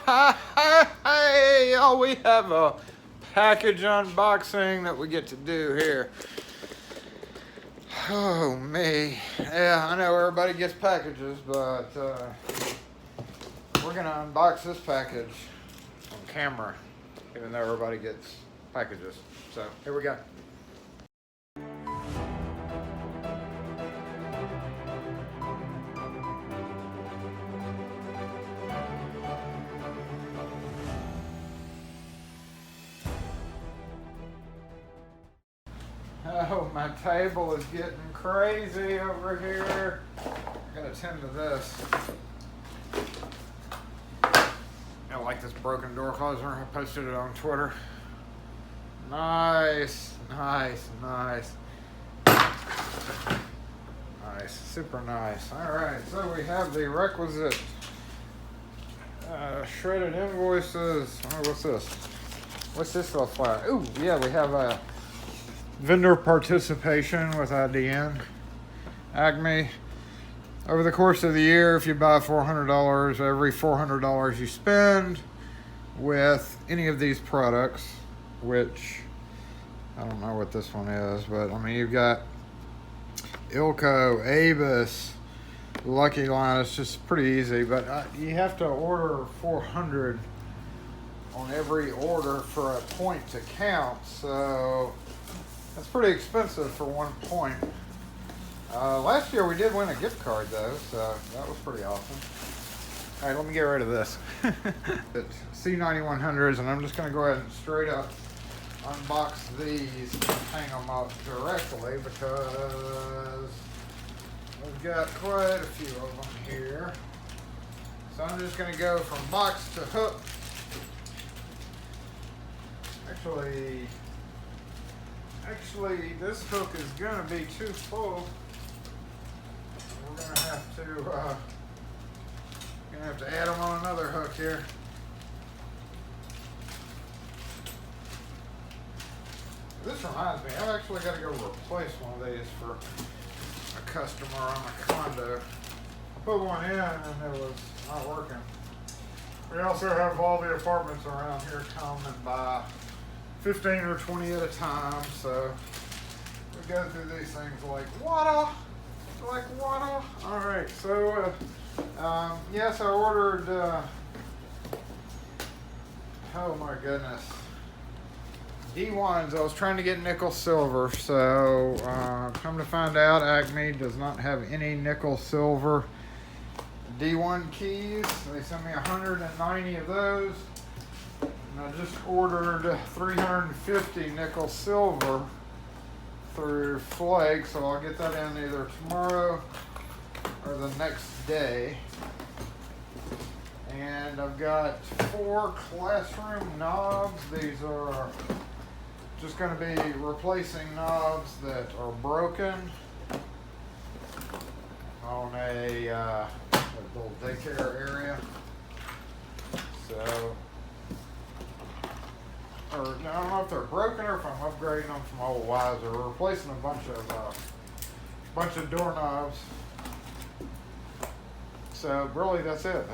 Hey, oh, we have a package unboxing that we get to do here. Oh, me. Yeah, I know everybody gets packages, but we're going to unbox this package on camera, even though everybody gets packages. So, here we go. Oh, my table is getting crazy over here. I gotta tend to this. I like this broken door closer. I posted it on Twitter. Nice, nice, nice. Nice, super nice. All right, so we have the requisite shredded invoices. Oh, what's this? What's this little flyer? Ooh, yeah, we have a vendor participation with IDN. Acme. Over the course of the year, if you buy $400, every $400 you spend with any of these products, which I don't know what this one is, but I mean, you've got Ilko, Avis, Lucky Line. It's just pretty easy, but you have to order 400 on every order for a point to count, so that's pretty expensive for 1 point. Last year we did win a gift card though, so that was pretty awesome. All right, let me get rid of this. It's C9100s, and I'm just going to go ahead and straight up unbox these and hang them up directly because we've got quite a few of them here. So I'm just going to go from box to hook. Actually, this hook is going to be too full. We're going to have to add them on another hook here. This reminds me, I've actually got to go replace one of these for a customer on a condo. I put one in and it was not working. We also have all the apartments around here come and buy 15 or 20 at a time, so we go through these things like water. All right, so yes, I ordered. Oh my goodness, D1s. I was trying to get nickel silver, so come to find out, Acme does not have any nickel silver D1 keys. They sent me 190 of those. And I just ordered 350 nickel silver through Flake, so I'll get that in either tomorrow or the next day. And I've got 4 classroom knobs. These are just going to be replacing knobs that are broken on a little daycare area. So, or I don't know if they're broken or if I'm upgrading them from old wives or replacing a bunch of doorknobs. So really, that's it.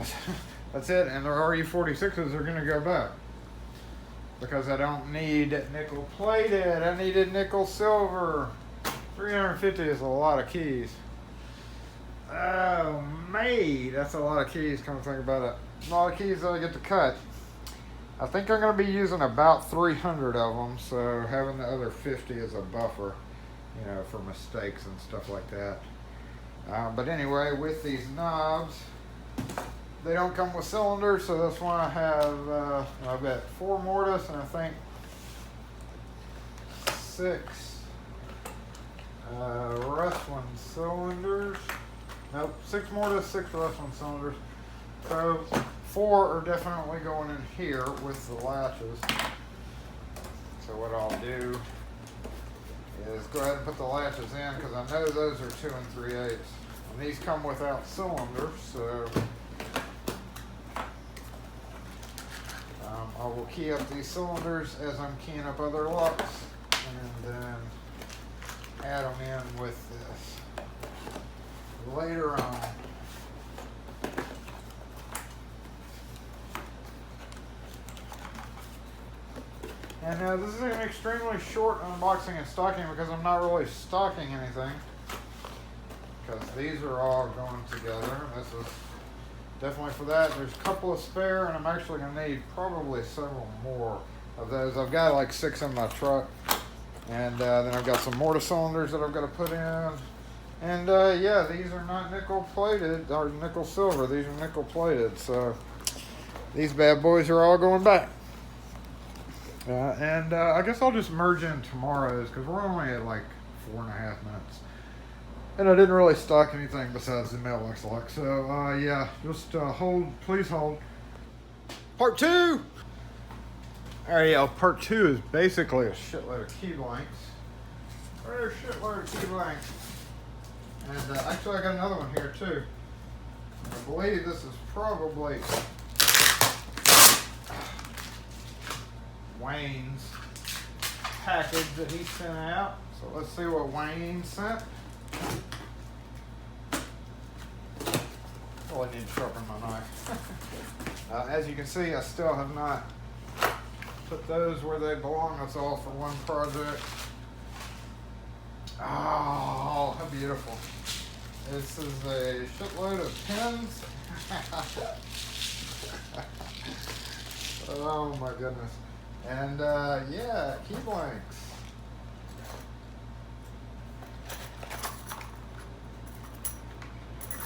That's it. And the RU46s are going to go back because I don't need nickel plated. I needed nickel silver. 350 is a lot of keys. Oh, mate, that's a lot of keys. Come to think about it, a lot of keys that I get to cut. I think I'm going to be using about 300 of them, so having the other 50 as a buffer, you know, for mistakes and stuff like that. But anyway, with these knobs, they don't come with cylinders, so that's why I have, I've got 4 mortise and I think 6 Rustland cylinders. Nope, 6 mortise, 6 Rustland cylinders. So 4 are definitely going in here with the latches. So what I'll do is go ahead and put the latches in because I know those are 2 3/8. And these come without cylinders, so I will key up these cylinders as I'm keying up other locks and then add them in with this later on. And this is an extremely short unboxing and stocking because I'm not really stocking anything. Because these are all going together. This is definitely for that. There's a couple of spare, and I'm actually going to need probably several more of those. I've got like 6 in my truck. And then I've got some mortar cylinders that I've got to put in. And yeah, these are not nickel plated or nickel silver. These are nickel plated. So these bad boys are all going back. And I guess I'll just merge in tomorrow's because we're only at like 4.5 minutes. And I didn't really stock anything besides the mail, looks like. So yeah, just hold, please hold. Part 2! Alright, yeah, part 2 is basically a shitload of key blanks. There's a shitload of key blanks. And actually I got another one here too. I believe this is probably Wayne's package that he sent out. So let's see what Wayne sent. Well, I need to sharpen my knife. As you can see, I still have not put those where they belong. That's all for one project. Oh, how beautiful. This is a shitload of pens. Oh my goodness. And yeah, key blanks.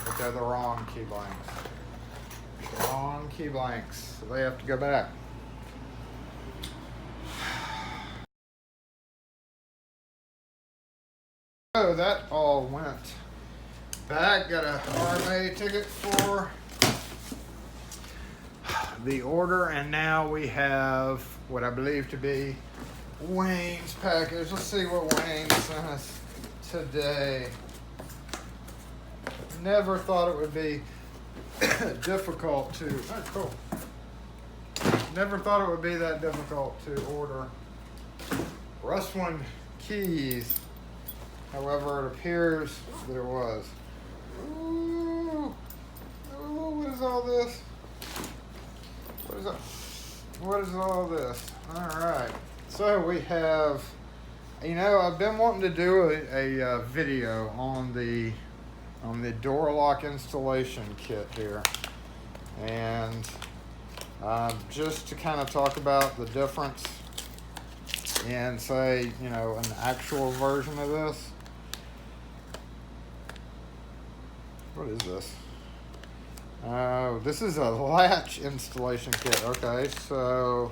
But they're the wrong key blanks. Wrong key blanks. So they have to go back. So that all went back. Got a RMA ticket for the order, and now we have what I believe to be Wayne's package. Let's see what Wayne sent us today. Never thought it would be difficult to, oh cool. Never thought it would be that difficult to order Rustwin keys. However, it appears that it was. Ooh, what is all this? What is that? What is all this? All right. So we have, you know, I've been wanting to do a video on the door lock installation kit here, and just to kind of talk about the difference in, say, you know, an actual version of this. What is this? Oh, this is a latch installation kit. Okay, so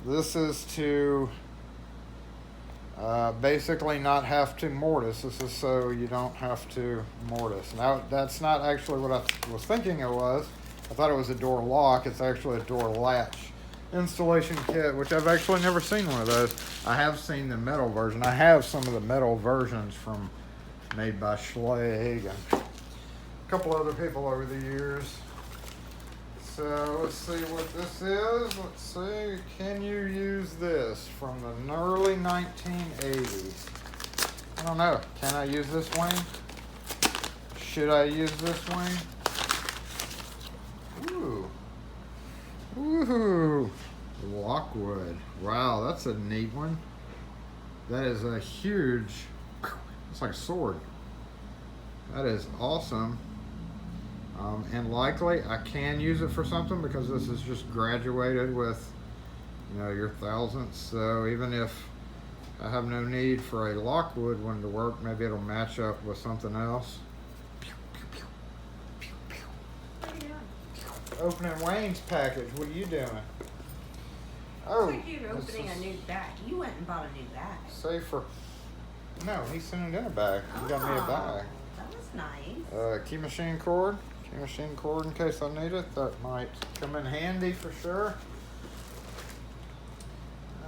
this is to basically not have to mortise. This is so you don't have to mortise. Now, that's not actually what I was thinking it was. I thought it was a door lock. It's actually a door latch installation kit, which I've actually never seen one of those. I have seen the metal version. I have some of the metal versions from made by Schlage and a couple other people over the years. So let's see what this is. Let's see, can you use this from the early 1980s? I don't know. Can I use this, Wayne? Should I use this, Wayne? Ooh. Ooh. Lockwood. Wow, that's a neat one. That is a huge, it's like a sword. That is awesome. And likely I can use it for something because this is just graduated with, you know, your thousandths. So even if I have no need for a Lockwood one to work, maybe it'll match up with something else. What are you doing? Opening Wayne's package. What are you doing? Oh, looks like you're opening a new bag. You went and bought a new bag. Safer. No, he sent it in a bag. He got me a bag. That was nice. Key machine cord. Key machine cord in case I need it. That might come in handy for sure.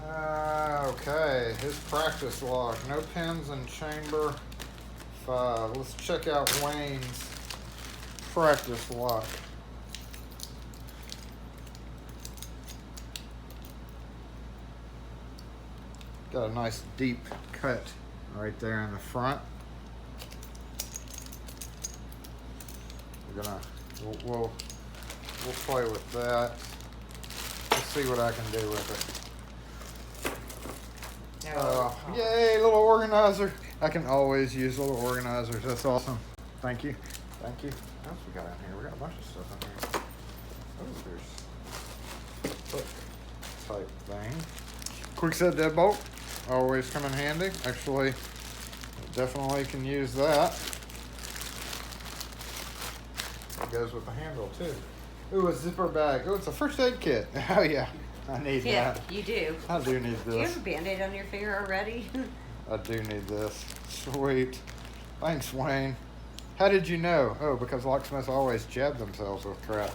Okay, his practice log. No pins in chamber 5. Let's check out Wayne's practice log. Got a nice deep cut right there in the front. We'll play with that. Let's see what I can do with it. No. Yay, little organizer. I can always use little organizers. That's awesome. Thank you. Thank you. What else we got in here? We got a bunch of stuff in here. Oh, there's hook type thing. Quick set deadbolt. Always come in handy. Actually, definitely can use that. It goes with the handle too. Ooh, a zipper bag. Oh, it's a first aid kit. Oh yeah, I need Yeah, that. you do. I do need Do you this. have a Band-Aid on your finger already? I do need this. Sweet. Thanks, Wayne. How did you know? Oh, because locksmiths always jab themselves with crap.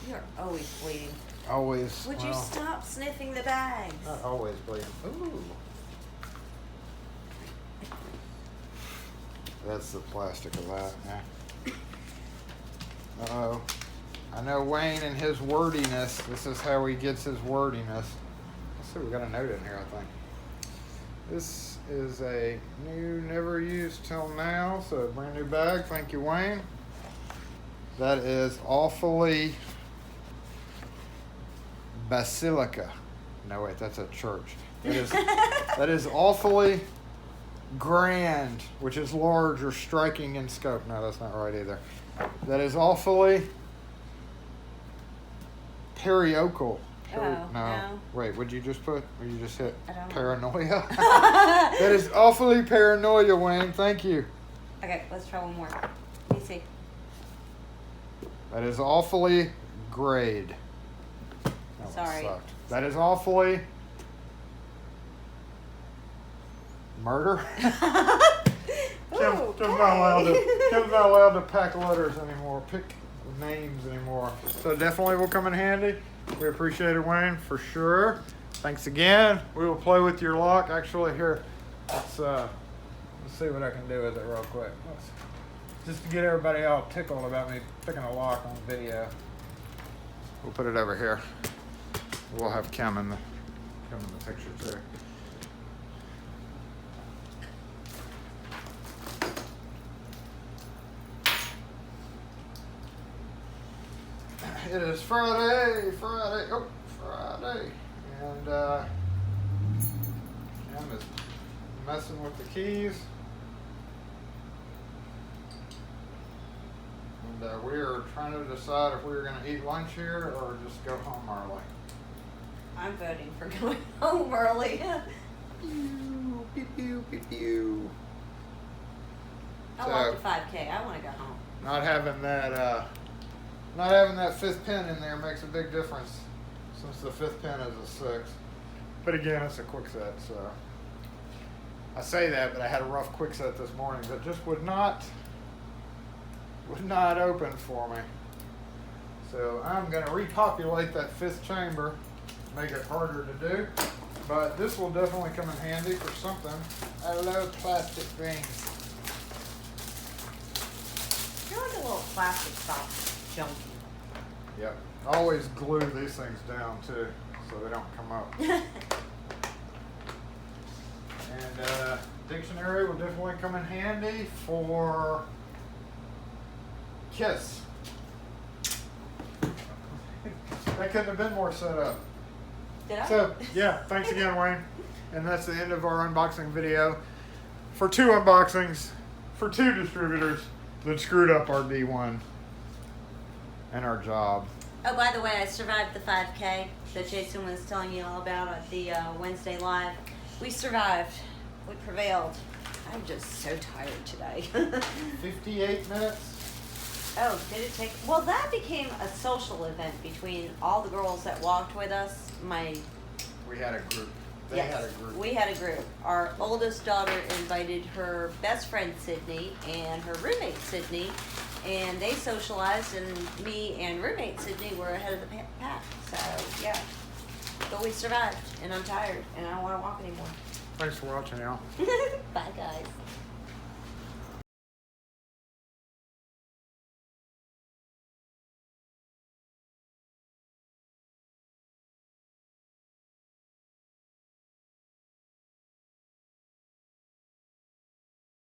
You're always bleeding. Always. Would you well, stop sniffing the bags? Not always bleeding. Ooh. That's the plastic of that. Yeah. Uh-oh. I know Wayne and his wordiness. This is how he gets his wordiness. Let's see, we got a note in here, I think. This is a new, never used till now, so a brand new bag. Thank you, Wayne. That is awfully basilica. No, wait, that's a church. That is awfully grand, which is large or striking in scope. No, that's not right either. That is awfully periocal. No. Wait, what'd you just put? Or you just hit I don't know. paranoia? That is awfully paranoia, Wayne. Thank you. Okay, let's try one more. Let me see. That is awfully grade. That one Sorry. sucked. That is awfully murder. Kim's not allowed to pack letters anymore, pick names anymore. So definitely will come in handy. We appreciate it, Wayne, for sure. Thanks again. We will play with your lock. Actually, here, let's see what I can do with it real quick. Just to get everybody all tickled about me picking a lock on video. We'll put it over here. We'll have Kim in the picture too. It is Friday, and Kim is messing with the keys. And we are trying to decide if we are going to eat lunch here or just go home early. I'm voting for going home early. Pew, pew, pew, pew, pew. I walked the 5K. I want to go home. Not having that fifth pin in there makes a big difference, since the fifth pin is a 6. But again, it's a quick set, so I say that, but I had a rough quick set this morning that just would not open for me. So I'm going to repopulate that fifth chamber, make it harder to do. But this will definitely come in handy for something. I love plastic things. You're like a little plastic soft junkie. Yep. I always glue these things down too, so they don't come up. And dictionary will definitely come in handy for kiss. That couldn't have been more set up. Did I? So, yeah, thanks again, Wayne. And that's the end of our unboxing video. For 2 unboxings, for 2 distributors that screwed up our D1 and our job. Oh, by the way, I survived the 5K that Jason was telling you all about at the Wednesday Live. We survived. We prevailed. I'm just so tired today. 58 minutes. Oh, did it take? Well, that became a social event between all the girls that walked with us. We had a group. They Yes, had a group. we had a group. Our oldest daughter invited her best friend Sydney and her roommate Sydney, and they socialized, and me and roommate Sydney were ahead of the pack. So, yeah. But we survived, and I'm tired, and I don't want to walk anymore. Thanks for watching, y'all. Bye, guys.